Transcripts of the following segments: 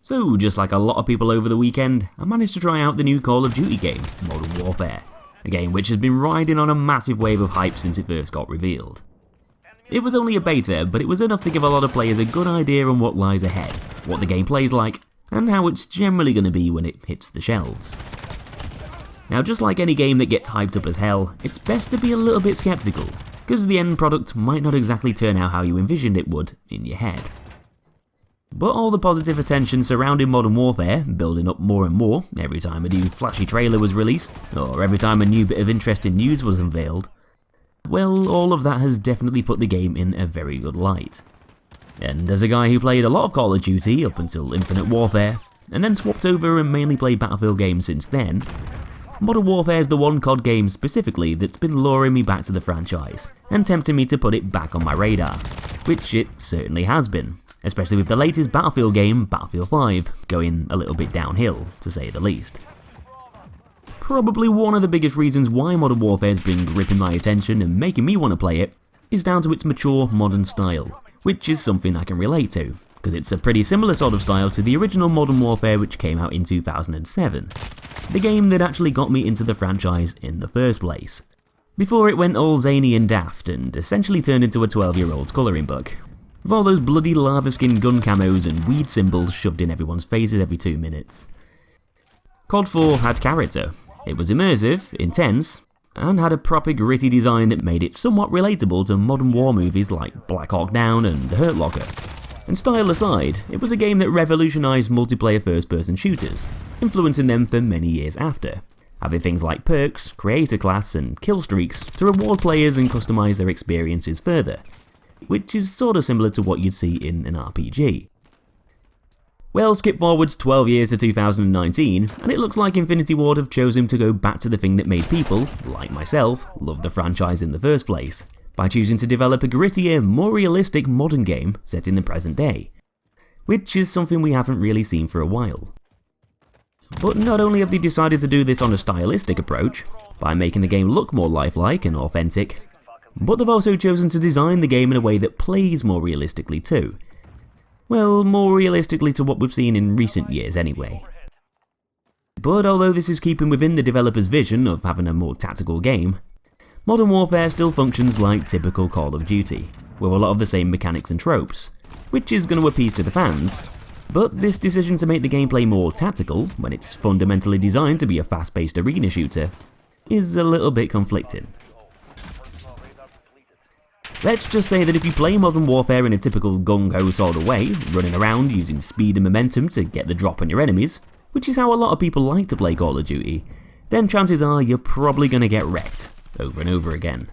So, just like a lot of people over the weekend, I managed to try out the new Call of Duty game, Modern Warfare, a game which has been riding on a massive wave of hype since it first got revealed. It was only a beta, but it was enough to give a lot of players a good idea on what lies ahead, what the game plays like, and how it's generally going to be when it hits the shelves. Now, just like any game that gets hyped up as hell, it's best to be a little bit skeptical, because the end product might not exactly turn out how you envisioned it would in your head. But all the positive attention surrounding Modern Warfare, building up more and more every time a new flashy trailer was released, or every time a new bit of interesting news was unveiled, well, all of that has definitely put the game in a very good light. And as a guy who played a lot of Call of Duty up until Infinite Warfare, and then swapped over and mainly played Battlefield games since then, Modern Warfare is the one COD game specifically that's been luring me back to the franchise, and tempting me to put it back on my radar, which it certainly has been, especially with the latest Battlefield game, Battlefield 5, going a little bit downhill, to say the least. Probably one of the biggest reasons why Modern Warfare has been gripping my attention and making me want to play it is down to its mature, modern style, which is something I can relate to, because it's a pretty similar sort of style to the original Modern Warfare which came out in 2007, the game that actually got me into the franchise in the first place, before it went all zany and daft and essentially turned into a 12-year-old's colouring book, with all those bloody lava skin gun camos and weed symbols shoved in everyone's faces every 2 minutes. COD 4 had character. It was immersive, intense, and had a proper gritty design that made it somewhat relatable to modern war movies like Black Hawk Down and Hurt Locker. And style aside, it was a game that revolutionised multiplayer first-person shooters, influencing them for many years after, having things like perks, creator class, and kill streaks to reward players and customise their experiences further, which is sorta similar to what you'd see in an RPG. Well, skip forwards 12 years to 2019, and it looks like Infinity Ward have chosen to go back to the thing that made people, like myself, love the franchise in the first place, by choosing to develop a grittier, more realistic modern game set in the present day, which is something we haven't really seen for a while. But not only have they decided to do this on a stylistic approach, by making the game look more lifelike and authentic, but they've also chosen to design the game in a way that plays more realistically too. Well, more realistically to what we've seen in recent years anyway. But although this is keeping within the developer's vision of having a more tactical game, Modern Warfare still functions like typical Call of Duty, with a lot of the same mechanics and tropes, which is going to appease to the fans, but this decision to make the gameplay more tactical, when it's fundamentally designed to be a fast-paced arena shooter, is a little bit conflicting. Let's just say that if you play Modern Warfare in a typical gung-ho sort of way, running around using speed and momentum to get the drop on your enemies, which is how a lot of people like to play Call of Duty, then chances are you're probably going to get wrecked, over and over again.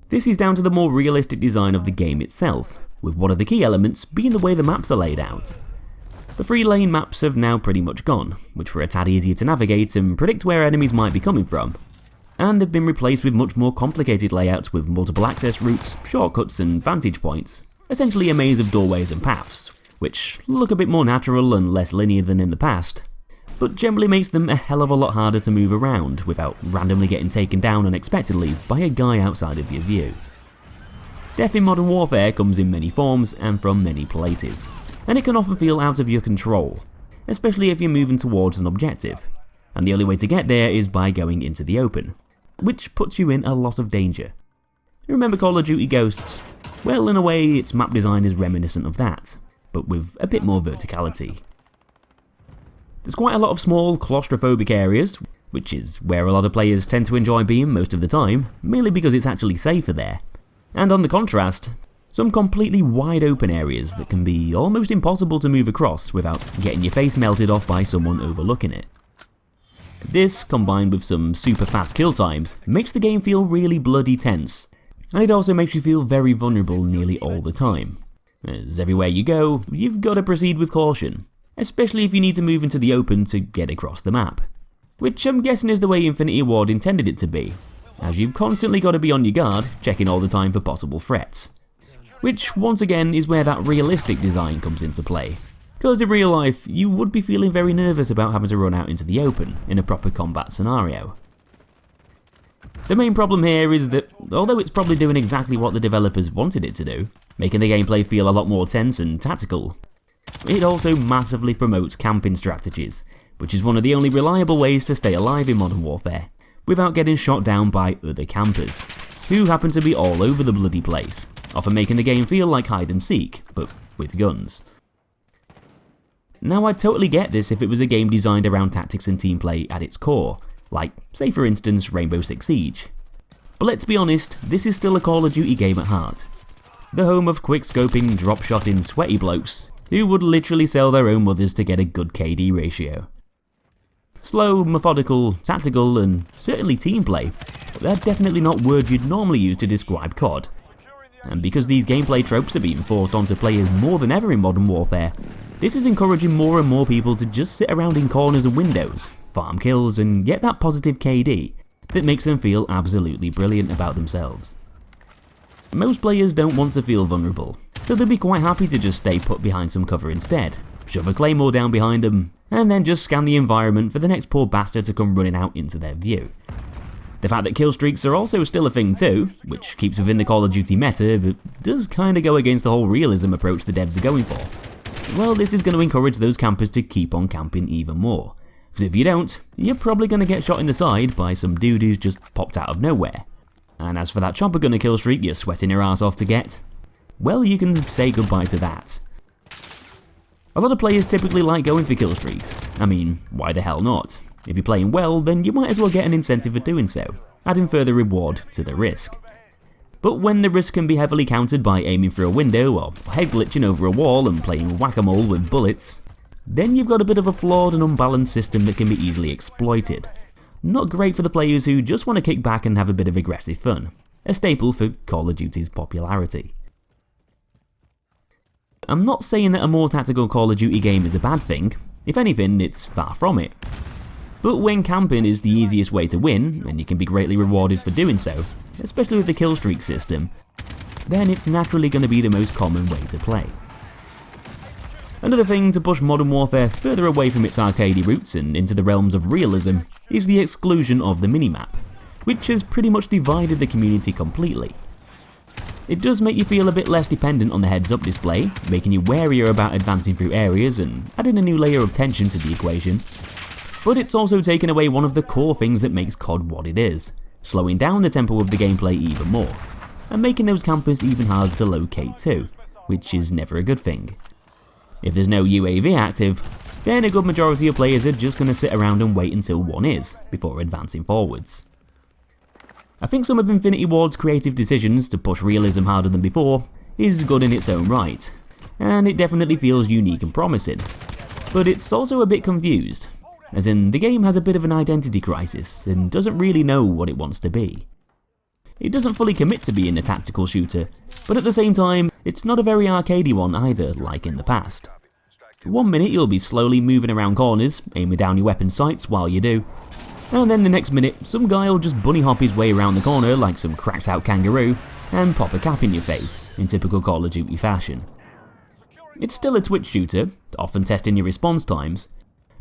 This is down to the more realistic design of the game itself, with one of the key elements being the way the maps are laid out. The 3-lane maps have now pretty much gone, which were a tad easier to navigate and predict where enemies might be coming from, and they've been replaced with much more complicated layouts with multiple access routes, shortcuts and vantage points, essentially a maze of doorways and paths, which look a bit more natural and less linear than in the past, but generally makes them a hell of a lot harder to move around without randomly getting taken down unexpectedly by a guy outside of your view. Death in Modern Warfare comes in many forms and from many places, and it can often feel out of your control, especially if you're moving towards an objective, and the only way to get there is by going into the open, which puts you in a lot of danger. Remember Call of Duty Ghosts? Well, in a way, its map design is reminiscent of that, but with a bit more verticality. There's quite a lot of small, claustrophobic areas, which is where a lot of players tend to enjoy being most of the time, mainly because it's actually safer there. And on the contrast, some completely wide open areas that can be almost impossible to move across without getting your face melted off by someone overlooking it. This, combined with some super fast kill times, makes the game feel really bloody tense, and it also makes you feel very vulnerable nearly all the time, as everywhere you go, you've got to proceed with caution, especially if you need to move into the open to get across the map, which I'm guessing is the way Infinity Ward intended it to be, as you've constantly got to be on your guard, checking all the time for possible threats, which once again is where that realistic design comes into play. Because in real life, you would be feeling very nervous about having to run out into the open in a proper combat scenario. The main problem here is that, although it's probably doing exactly what the developers wanted it to do, making the gameplay feel a lot more tense and tactical, It also massively promotes camping strategies, which is one of the only reliable ways to stay alive in Modern Warfare, without getting shot down by other campers, who happen to be all over the bloody place, often making the game feel like hide and seek, but with guns. Now, I'd totally get this if it was a game designed around tactics and team play at its core, like, say for instance, Rainbow Six Siege. But let's be honest, this is still a Call of Duty game at heart. The home of quick-scoping, drop-shotting, sweaty blokes, who would literally sell their own mothers to get a good KD ratio. Slow, methodical, tactical, and certainly team play, but they're definitely not words you'd normally use to describe COD. And because these gameplay tropes are being forced onto players more than ever in Modern Warfare, this is encouraging more and more people to just sit around in corners and windows, farm kills, and get that positive KD that makes them feel absolutely brilliant about themselves. Most players don't want to feel vulnerable, so they'll be quite happy to just stay put behind some cover instead, shove a claymore down behind them, and then just scan the environment for the next poor bastard to come running out into their view. The fact that kill streaks are also still a thing too, which keeps within the Call of Duty meta, but does kinda go against the whole realism approach the devs are going for. Well, this is going to encourage those campers to keep on camping even more, because if you don't, you're probably going to get shot in the side by some dude who's just popped out of nowhere. And as for that chopper gunner kill streak you're sweating your ass off to get, well, you can say goodbye to that. A lot of players typically like going for kill streaks. I mean, why the hell not? If you're playing well, then you might as well get an incentive for doing so, adding further reward to the risk. But when the risk can be heavily countered by aiming through a window or head glitching over a wall and playing whack-a-mole with bullets, then you've got a bit of a flawed and unbalanced system that can be easily exploited. Not great for the players who just want to kick back and have a bit of aggressive fun, a staple for Call of Duty's popularity. I'm not saying that a more tactical Call of Duty game is a bad thing, if anything, it's far from it. But when camping is the easiest way to win, and you can be greatly rewarded for doing so, especially with the kill streak system, then it's naturally going to be the most common way to play. Another thing to push Modern Warfare further away from its arcadey roots and into the realms of realism is the exclusion of the minimap, which has pretty much divided the community completely. It does make you feel a bit less dependent on the heads-up display, making you warier about advancing through areas and adding a new layer of tension to the equation, but it's also taken away one of the core things that makes COD what it is, slowing down the tempo of the gameplay even more, and making those campers even harder to locate too, which is never a good thing. If there's no UAV active, then a good majority of players are just going to sit around and wait until one is, before advancing forwards. I think some of Infinity Ward's creative decisions to push realism harder than before is good in its own right, and it definitely feels unique and promising, but it's also a bit confused, as in the game has a bit of an identity crisis and doesn't really know what it wants to be. It doesn't fully commit to being a tactical shooter, but at the same time, it's not a very arcadey one either, like in the past. One minute you'll be slowly moving around corners, aiming down your weapon sights while you do, and then the next minute some guy will just bunny hop his way around the corner like some cracked out kangaroo, and pop a cap in your face, in typical Call of Duty fashion. It's still a twitch shooter, often testing your response times,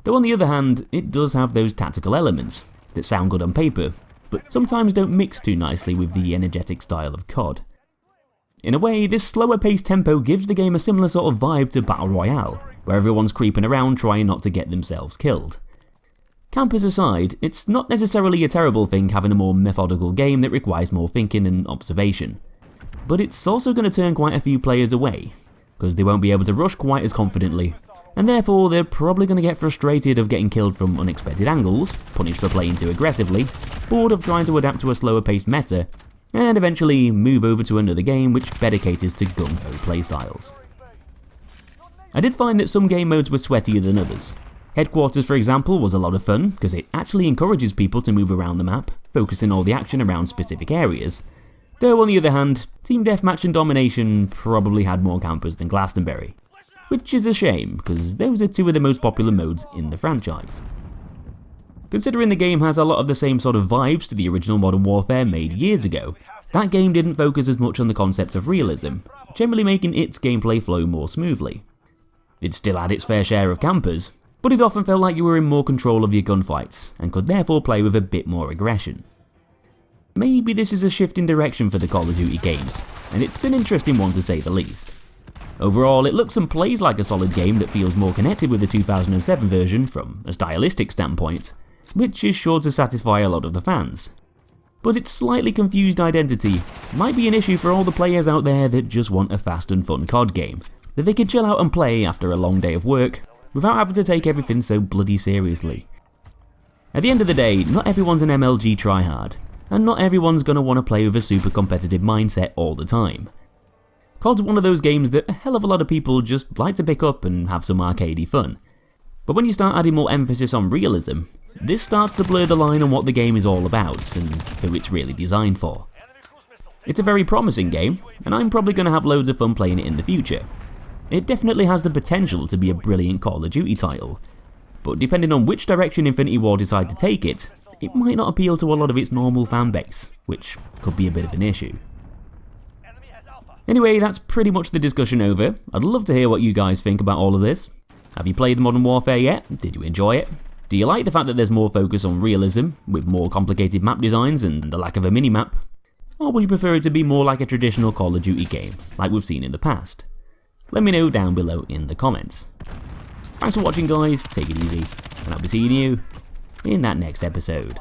though on the other hand, it does have those tactical elements that sound good on paper, but sometimes don't mix too nicely with the energetic style of COD. In a way, this slower paced tempo gives the game a similar sort of vibe to Battle Royale, where everyone's creeping around trying not to get themselves killed. Campers aside, it's not necessarily a terrible thing having a more methodical game that requires more thinking and observation, but it's also going to turn quite a few players away, because they won't be able to rush quite as confidently, and therefore they're probably going to get frustrated of getting killed from unexpected angles, punished for playing too aggressively, bored of trying to adapt to a slower paced meta, and eventually move over to another game which better caters to gung-ho playstyles. I did find that some game modes were sweatier than others. Headquarters, for example, was a lot of fun because it actually encourages people to move around the map, focusing all the action around specific areas, though on the other hand, Team Deathmatch and Domination probably had more campers than Glastonbury, which is a shame because those are two of the most popular modes in the franchise. Considering the game has a lot of the same sort of vibes to the original Modern Warfare made years ago, that game didn't focus as much on the concept of realism, generally making its gameplay flow more smoothly. It still had its fair share of campers, but it often felt like you were in more control of your gunfights, and could therefore play with a bit more aggression. Maybe this is a shift in direction for the Call of Duty games, and it's an interesting one to say the least. Overall, it looks and plays like a solid game that feels more connected with the 2007 version from a stylistic standpoint, which is sure to satisfy a lot of the fans. But its slightly confused identity might be an issue for all the players out there that just want a fast and fun COD game that they can chill out and play after a long day of work without having to take everything so bloody seriously. At the end of the day, not everyone's an MLG tryhard, and not everyone's going to want to play with a super competitive mindset all the time. COD's one of those games that a hell of a lot of people just like to pick up and have some arcadey fun. But when you start adding more emphasis on realism, this starts to blur the line on what the game is all about and who it's really designed for. It's a very promising game, and I'm probably going to have loads of fun playing it in the future. It definitely has the potential to be a brilliant Call of Duty title, but depending on which direction Infinity Ward decide to take it, it might not appeal to a lot of its normal fan base, which could be a bit of an issue. Anyway, that's pretty much the discussion over. I'd love to hear what you guys think about all of this. Have you played Modern Warfare yet? Did you enjoy it? Do you like the fact that there's more focus on realism, with more complicated map designs and the lack of a minimap? Or would you prefer it to be more like a traditional Call of Duty game, like we've seen in the past? Let me know down below in the comments. Thanks for watching guys, take it easy, and I'll be seeing you in that next episode.